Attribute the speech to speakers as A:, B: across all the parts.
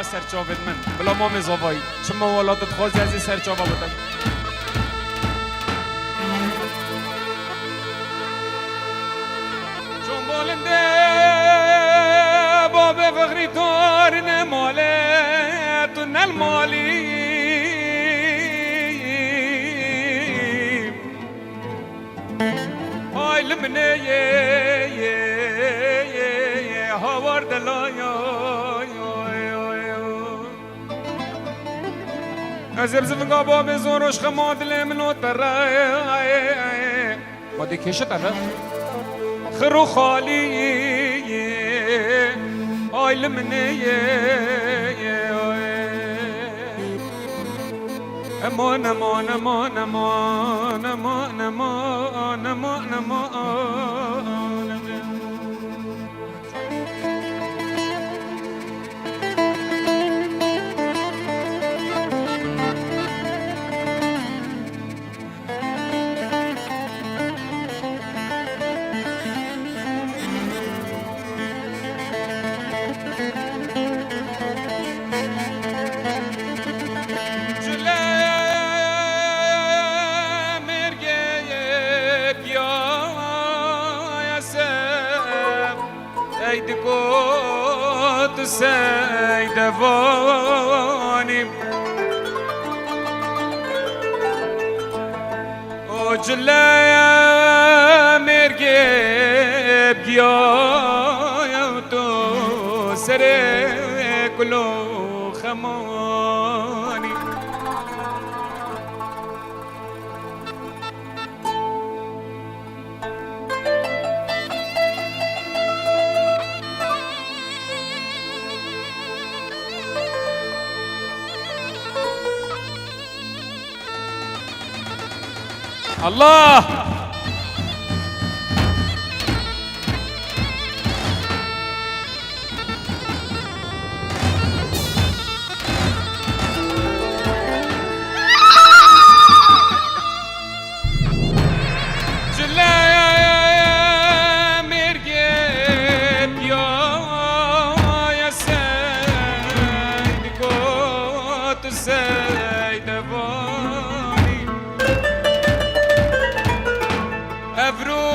A: سرچاوت من بلا ما مزاوایی چون موالاتت خوازی از این سرچاوا بودن چون بالنده باب فقری تارن مالتون المالی های لمنه هاور دلایا زبزبگا باب زورش خماد لمنو ترى ما دي كيشت انا خرو خالي هاي لمني امان امان امان امان امان امان امان امان سيدفاني وجلا يا مرقب يا تو سري كلو خماني الله جلا يا مرقب يا سيد كوت سيد فاني افرو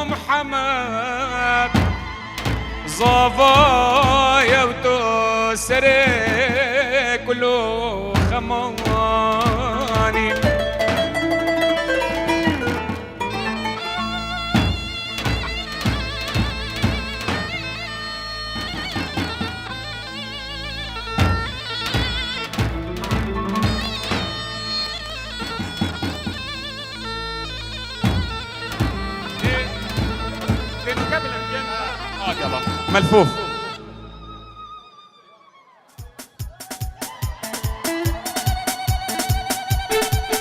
A: محمد صفايا وتسري كله خماني ملفوف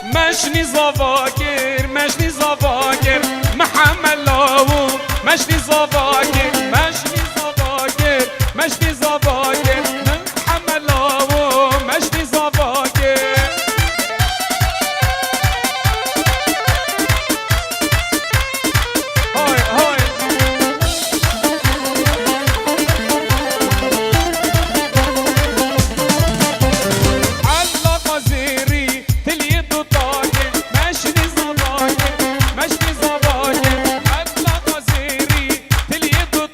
A: مشني زفاكر مشني زفاكر محمد لاو مشني زفاكر مشني زفاكر مشني زفاكر محمد لاو مشني زفاكر
B: تليدو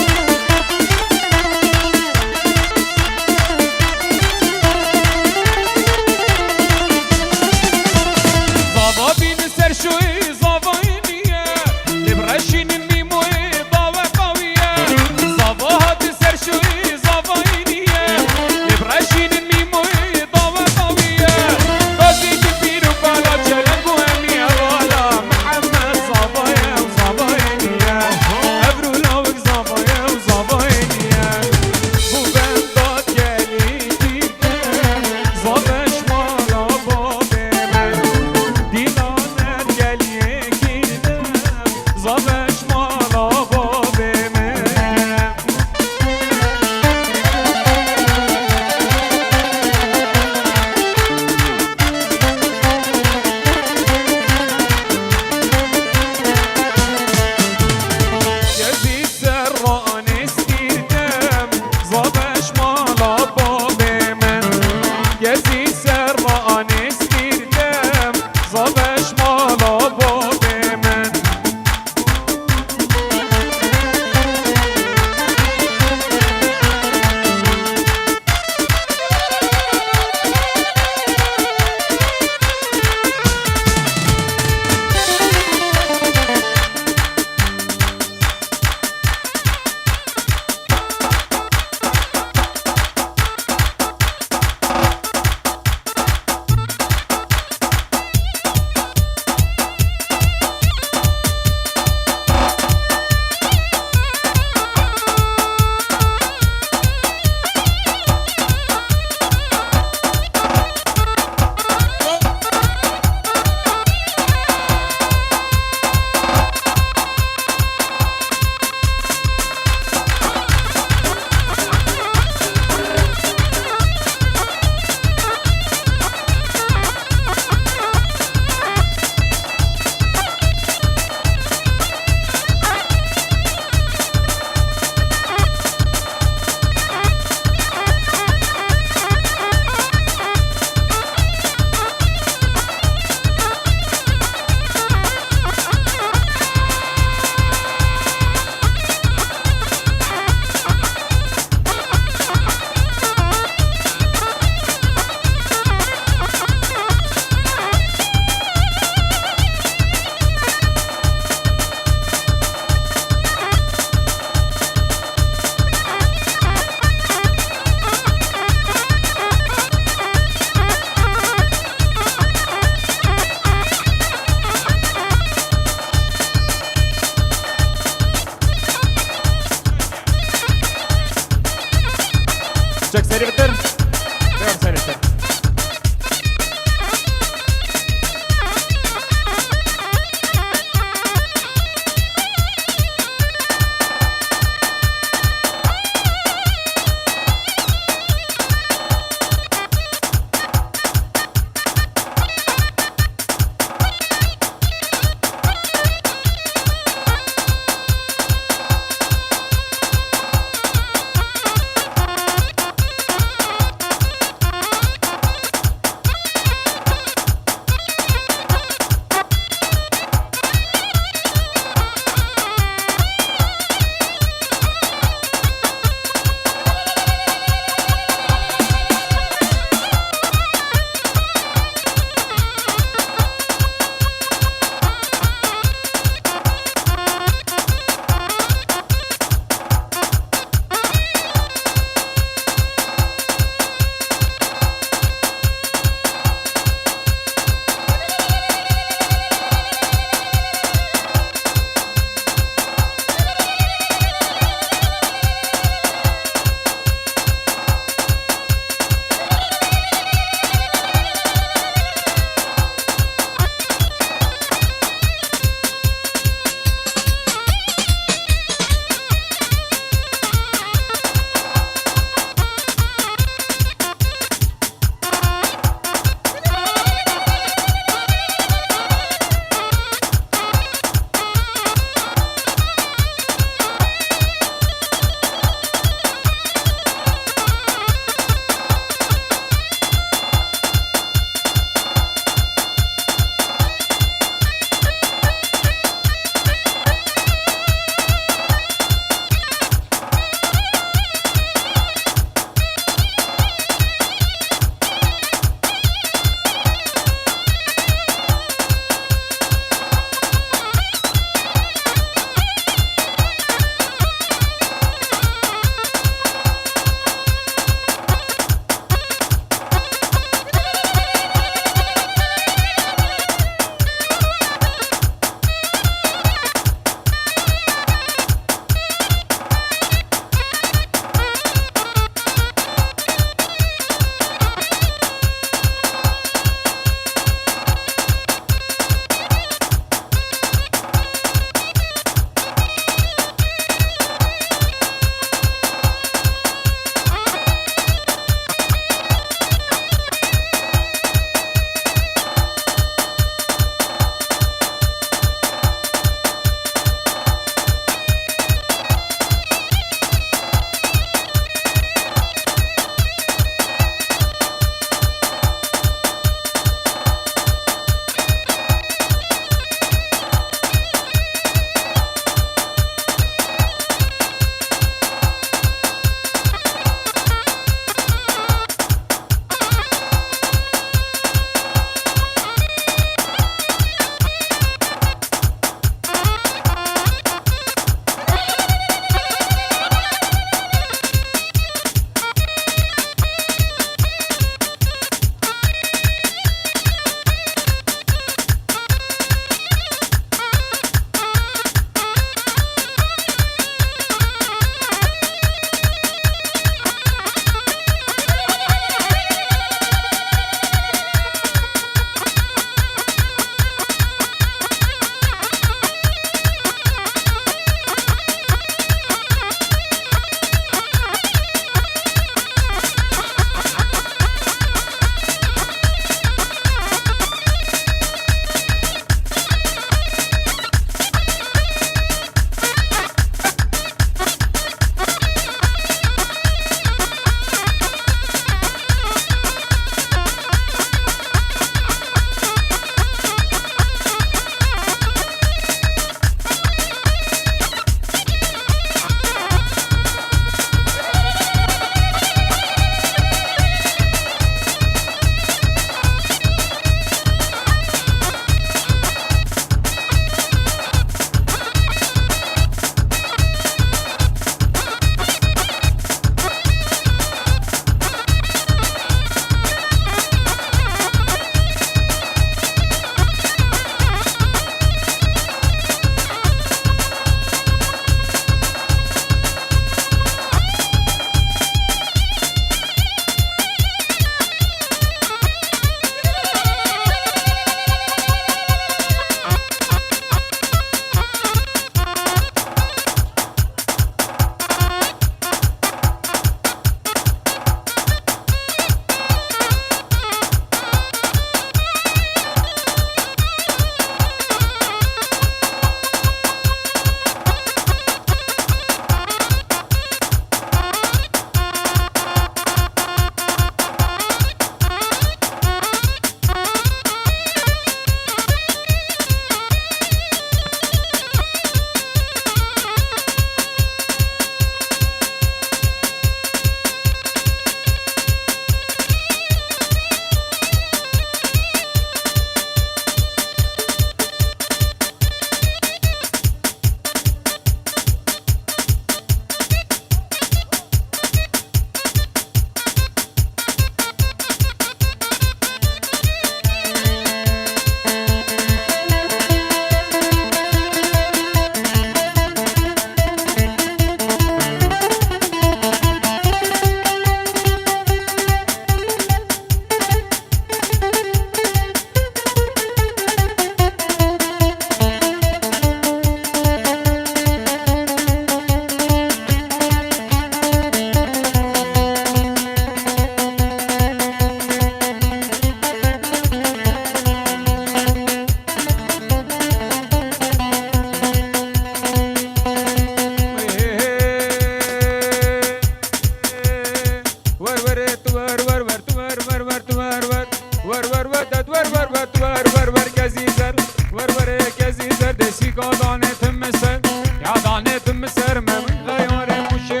A: دد ور ور ور ور ور کزی زر ور ور کزی زر دسی کادانه تم سر یادانه تم سر من خیار موشه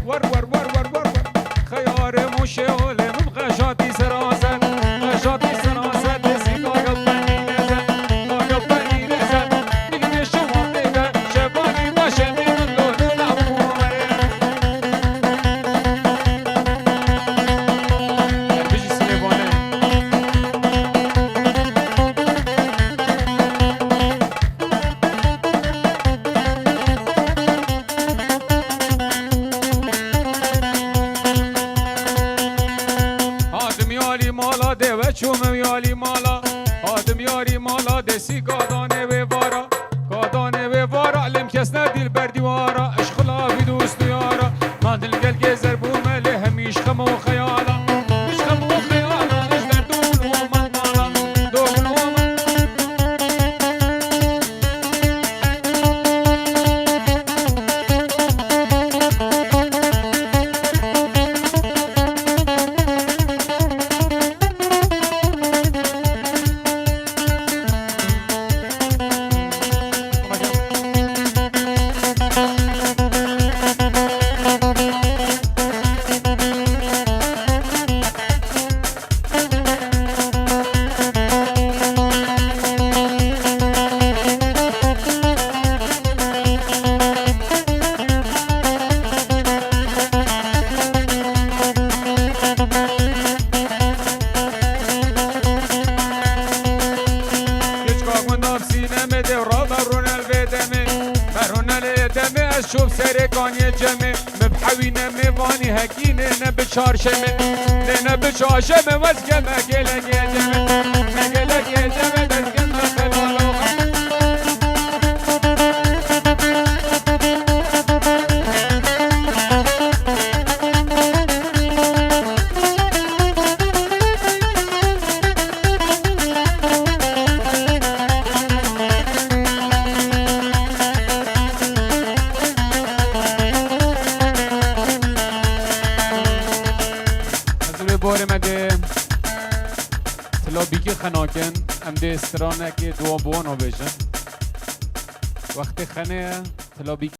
A: ور ور ور ور ور خیار موشه لم غشاتی سراسر غشاتی سراسر دسی کاغل بنی نزن کاغل بنی نزن دیگه شما دیگه شبانی باشه دیگه لون نبوره بيجي سليبانه آدم یاری مالا ده و چوم یاری مالا آدم یاری مالا دسی گادانه و وارا گادانه و وارا لم کس ندیل بر دیوارا اشخلا بی دوست یارا ما دل گل گزر بومله همیش خم و خیالا مش خم و خیالا اش در دول و من مالا دول و من شوف سرقان يا جمي مبحوينا ميواني هكينا نبشار شمي نبشار شمي واسقى مقلق يا جمي مقلق يا جمي دسقى مقلق باره مده تلابی که خناکن ام ده استرانه که دو بوانو بشن وقتی خنه تلابی